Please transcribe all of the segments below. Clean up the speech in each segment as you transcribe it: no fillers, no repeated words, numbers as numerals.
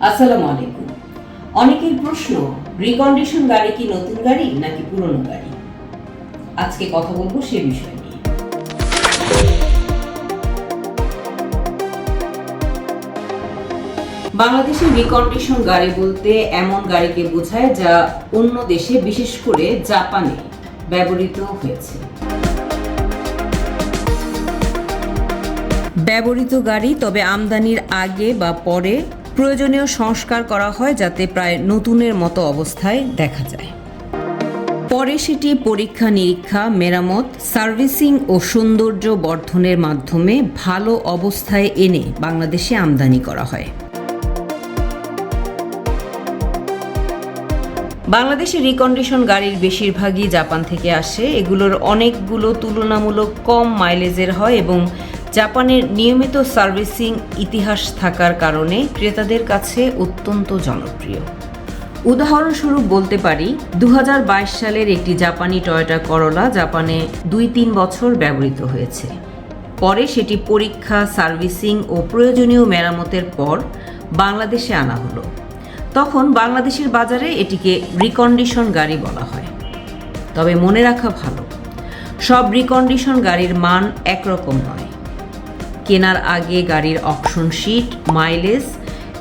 আসসালামু আলাইকুম। অনেকের প্রশ্ন, রিকন্ডিশন গাড়ি কি নতুন গাড়ি নাকি পুরনো গাড়ি? আজকে কথা বলবো সে বিষয় নিয়ে। বাংলাদেশের রিকন্ডিশন গাড়ি বলতে এমন গাড়িকে বোঝায় যা অন্য দেশে, বিশেষ করে জাপানে ব্যবহৃত হয়েছে। ব্যবহৃত গাড়ি, তবে আমদানির আগে বা পরে প্রয়োজনীয় সংস্কার করা হয় যাতে প্রায় নতুনের মতো অবস্থায় দেখা যায়। পরে সেটি পরীক্ষা নিরীক্ষা, মেরামত, সার্ভিসিং ও সৌন্দর্য বর্ধনের মাধ্যমে ভালো অবস্থায় এনে বাংলাদেশে আমদানি করা হয়। বাংলাদেশের রিকন্ডিশন গাড়ির বেশিরভাগই জাপান থেকে আসে। এগুলোর অনেকগুলো তুলনামূলক কম মাইলেজের হয় এবং জাপানের নিয়মিত সার্ভিসিং ইতিহাস থাকার কারণে ক্রেতাদের কাছে অত্যন্ত জনপ্রিয়। উদাহরণস্বরূপ বলতে পারি, 2022 সালের একটি জাপানি টয়োটা করোলা জাপানে 2-3 বছর ব্যবহৃত হয়েছে। পরে সেটি পরীক্ষা, সার্ভিসিং ও প্রয়োজনীয় মেরামতের পর বাংলাদেশে আনা হলো। তখন বাংলাদেশের বাজারে এটিকে রিকন্ডিশন গাড়ি বলা হয়। তবে মনে রাখা ভালো, সব রিকন্ডিশন গাড়ির মান একরকম নয়। কেনার আগে গাড়ির auction sheet, mileage,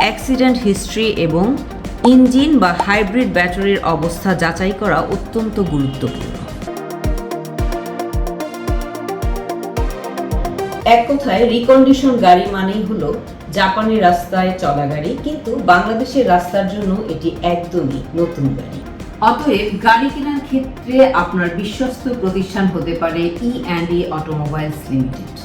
accident history এবং ইঞ্জিন বা হাইব্রিড ব্যাটারির অবস্থা যাচাই করা অত্যন্ত গুরুত্বপূর্ণ। এক কথায়, রিকন্ডিশন গাড়ি মানেই হলো জাপানি রাস্তায় চলা গাড়ি, কিন্তু বাংলাদেশের রাস্তার জন্য এটি একদমই নতুন গাড়ি। অতএব গাড়ি কেনার ক্ষেত্রে আপনার বিশ্বস্ত প্রতিষ্ঠান হতে পারে E&E অটোমোবাইলস লিমিটেড।